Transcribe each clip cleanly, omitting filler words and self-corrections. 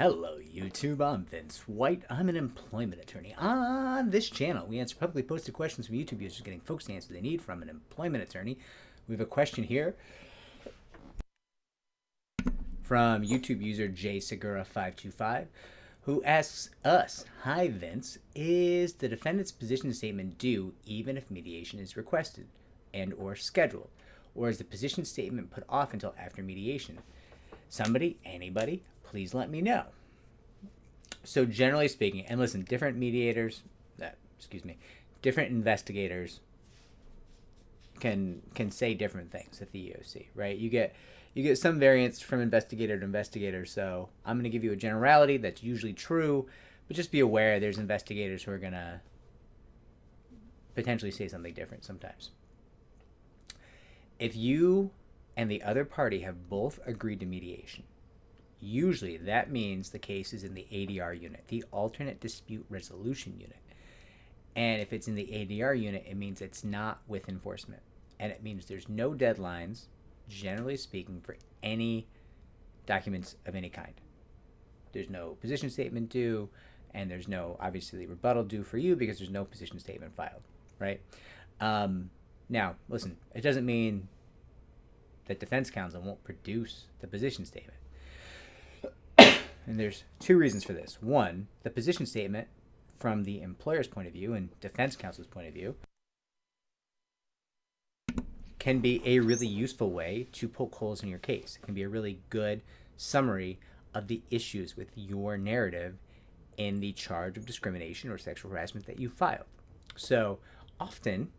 Hello, YouTube. I'm Vince White. I'm an employment attorney. On this channel, we answer publicly posted questions from YouTube users getting folks the answer they need from an employment attorney. We have a question here from YouTube user jsegura525 who asks us, "Hi Vince, is the defendant's position statement due even if mediation is requested and or scheduled? Or is the position statement put off until after mediation? Somebody, anybody, please let me know." So generally speaking, and listen, different mediators, different investigators can say different things at the EEOC, right? You get some variance from investigator to investigator. So I'm going to give you a generality that's usually true, but just be aware there's investigators who are going to potentially say something different sometimes. If you and the other party have both agreed to mediation, usually that means the case is in the ADR unit, the alternate dispute resolution unit. And if it's in the ADR unit, it means it's not with enforcement. And it means there's no deadlines, generally speaking, for any documents of any kind. There's no position statement due, and there's no, obviously, rebuttal due for you because there's no position statement filed, right? Now, listen, it doesn't mean that defense counsel won't produce the position statement. And there's two reasons for this. One, the position statement from the employer's point of view and defense counsel's point of view can be a really useful way to poke holes in your case. It can be a really good summary of the issues with your narrative in the charge of discrimination or sexual harassment that you filed. So often,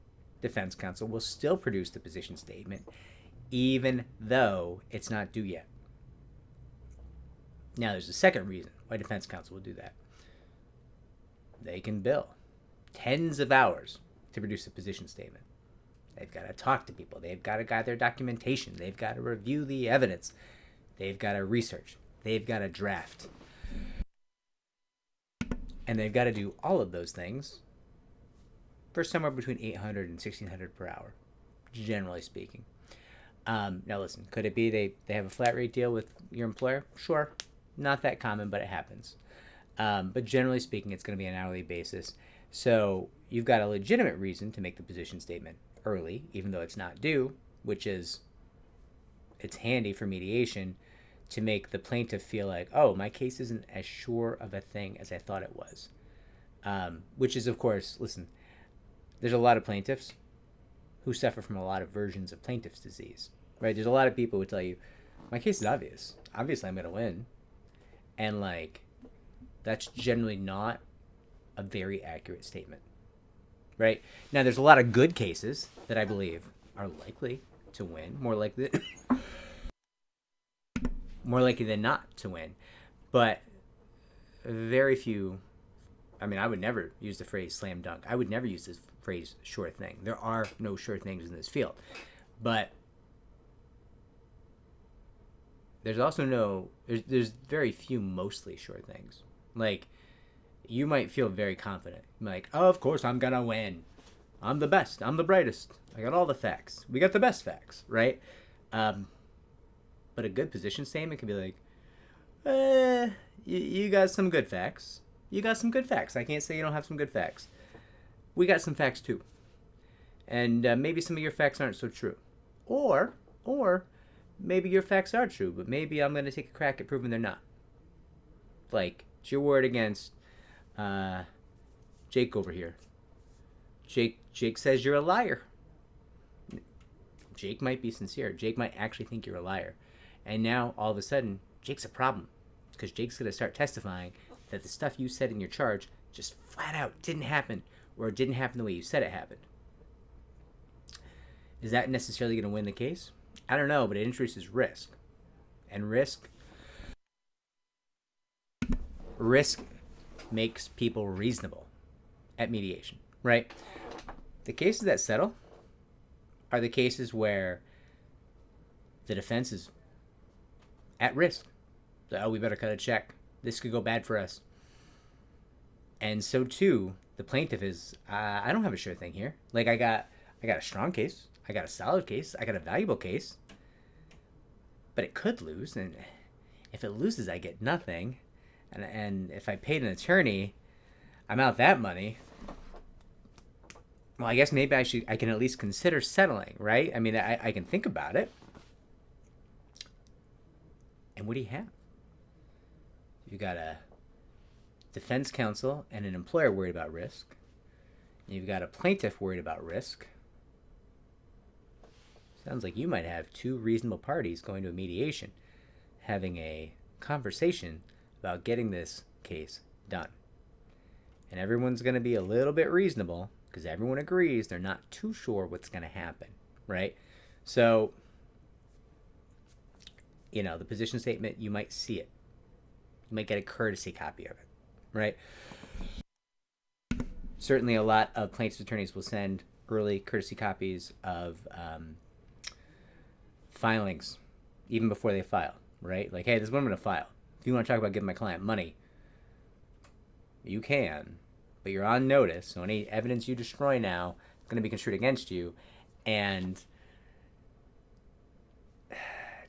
defense counsel will still produce the position statement even though it's not due yet. Now, there's a second reason why defense counsel will do that. They can bill tens of hours to produce a position statement. They've got to talk to people. They've got to gather documentation. They've got to review the evidence. They've got to research. They've got to draft. And they've got to do all of those things for somewhere between $800 and $1,600 per hour, generally speaking. Now listen, could it be they have a flat rate deal with your employer? Sure. Not that common, but it happens. But generally speaking, it's going to be an hourly basis. So you've got a legitimate reason to make the position statement early, even though it's not due, which is it's handy for mediation to make the plaintiff feel like, oh, my case isn't as sure of a thing as I thought it was. Which is, of course, listen, there's a lot of plaintiffs who suffer from a lot of versions of plaintiff's disease, right? There's a lot of people who tell you, my case is obvious. Obviously, I'm going to win. And, that's generally not a very accurate statement, right? Now, there's a lot of good cases that I believe are likely to win, more likely than not to win. But very few, I would never use the phrase slam dunk. I would never use this phrase sure thing. There are no sure things in this field. But there's also there's very few mostly sure things. Like, you might feel very confident. Like, oh, of course, I'm going to win. I'm the best. I'm the brightest. I got all the facts. We got the best facts, right? But a good position statement can be like, you got some good facts. You got some good facts. I can't say you don't have some good facts. We got some facts, too. And maybe some of your facts aren't so true. Or maybe your facts are true, but maybe I'm going to take a crack at proving they're not. Like, it's your word against Jake over here. Jake says you're a liar. Jake might be sincere. Jake might actually think you're a liar. And now, all of a sudden, Jake's a problem. Because Jake's going to start testifying that the stuff you said in your charge just flat out didn't happen, or it didn't happen the way you said it happened. Is that necessarily going to win the case? I don't know, but it introduces risk. And risk makes people reasonable at mediation, right? The cases that settle are the cases where the defense is at risk. Oh, we better cut a check. This could go bad for us. And so too, the plaintiff is, I don't have a sure thing here. Like, I got a strong case. I got a solid case. I got a valuable case. But it could lose. And if it loses, I get nothing. and if I paid an attorney, I'm out that money. Well, I guess maybe I can at least consider settling, right? I mean, I can think about it. And what do you have? You got a defense counsel and an employer worried about risk. You've got a plaintiff worried about risk. Sounds like you might have two reasonable parties going to a mediation, having a conversation about getting this case done. And everyone's going to be a little bit reasonable because everyone agrees they're not too sure what's going to happen, right? So, the position statement, you might see it. You might get a courtesy copy of it, right? Certainly a lot of plaintiff's attorneys will send early courtesy copies of filings even before they file, right? Like, hey, this is what I'm going to file. If you want to talk about giving my client money, you can, but you're on notice, so any evidence you destroy now is going to be construed against you. And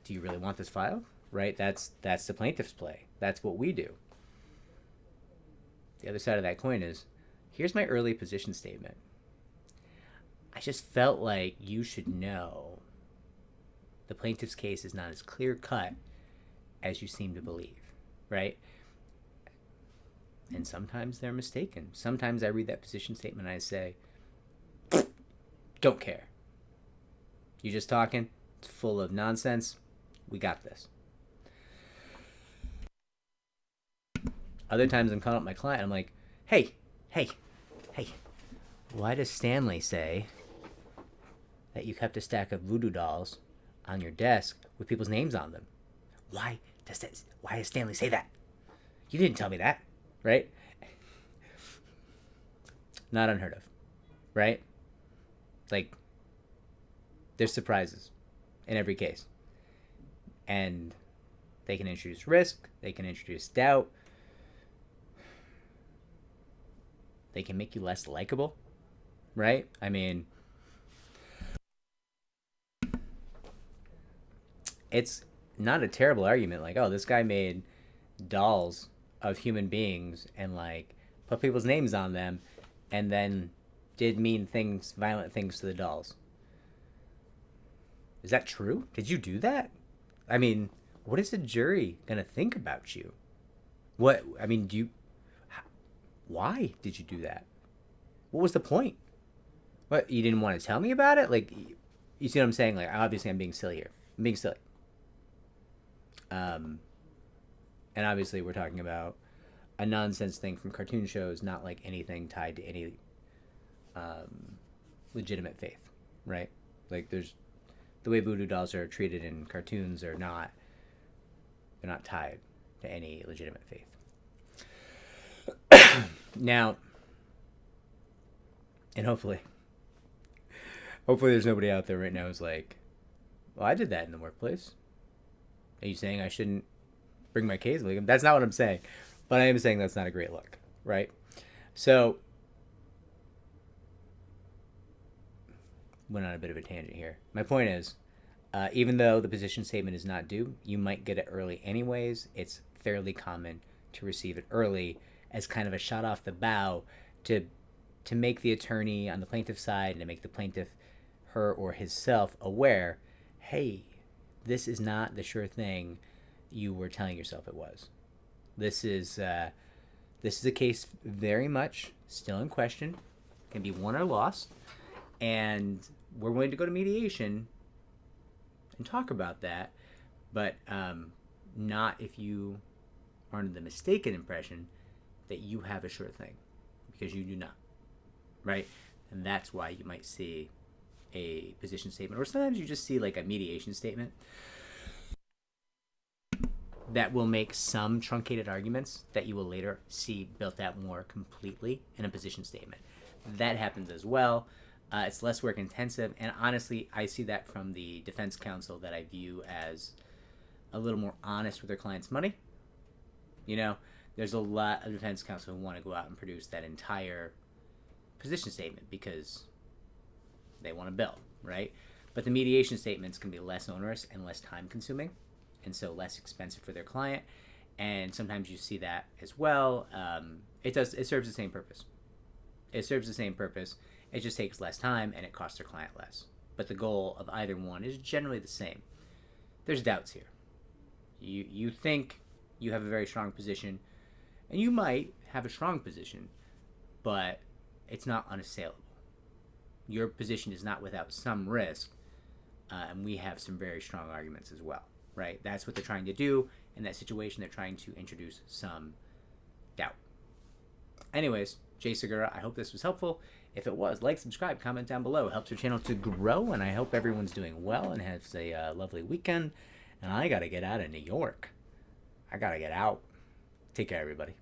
do you really want this filed? Right? That's the plaintiff's play. That's what we do. The other side of that coin is, here's my early position statement. I just felt like you should know the plaintiff's case is not as clear-cut as you seem to believe, right? And sometimes they're mistaken. Sometimes I read that position statement and I say, don't care. You're just talking. It's full of nonsense. We got this. Other times I'm calling up my client. I'm like, hey, why does Stanley say that you kept a stack of voodoo dolls on your desk with people's names on them? Why does Stanley say that? You didn't tell me that, right? Not unheard of, right? Like, there's surprises in every case. And they can introduce risk. They can introduce doubt. They can make you less likable, right? I mean, it's not a terrible argument. Like, oh, this guy made dolls of human beings and, like, put people's names on them and then did mean things, violent things to the dolls. Is that true? Did you do that? I mean, what is the jury going to think about you? Why did you do that? What was the point? What, you didn't want to tell me about it? Like, you see what I'm saying? Like, obviously I'm being silly here. I'm being silly. And obviously we're talking about a nonsense thing from cartoon shows, not like anything tied to any legitimate faith, right? Like, there's the way voodoo dolls are treated in cartoons are not, they're not tied to any legitimate faith. Now, and hopefully there's nobody out there right now who's like, well, I did that in the workplace. Are you saying I shouldn't bring my case? Like, that's not what I'm saying. But I am saying that's not a great look, right? So, went on a bit of a tangent here. My point is, even though the position statement is not due, you might get it early anyways. It's fairly common to receive it early as kind of a shot off the bow to make the attorney on the plaintiff side and to make the plaintiff, her or himself, aware, hey, this is not the sure thing you were telling yourself it was. This is a case very much still in question, can be won or lost, and we're willing to go to mediation and talk about that, but not if you are under the mistaken impression that you have a sure thing, because you do not, right? And that's why you might see a position statement, or sometimes you just see like a mediation statement that will make some truncated arguments that you will later see built out more completely in a position statement. That happens as well. It's less work intensive, and honestly, I see that from the defense counsel that I view as a little more honest with their client's money. There's a lot of defense counsel who want to go out and produce that entire position statement because they want to bill, right? But the mediation statements can be less onerous and less time consuming, and so less expensive for their client. and sometimes you see that as well. It serves the same purpose. It serves the same purpose. It just takes less time and it costs their client less. But the goal of either one is generally the same. There's doubts here. You think you have a very strong position, and you might have a strong position, but it's not unassailable. Your position is not without some risk, and we have some very strong arguments as well, right? That's what they're trying to do in that situation. They're trying to introduce some doubt. Anyways, Jay Segura, I hope this was helpful. If it was, like, subscribe, comment down below. It helps our channel to grow, and I hope everyone's doing well and has a lovely weekend. And I got to get out of New York. I got to get out. Take care, everybody.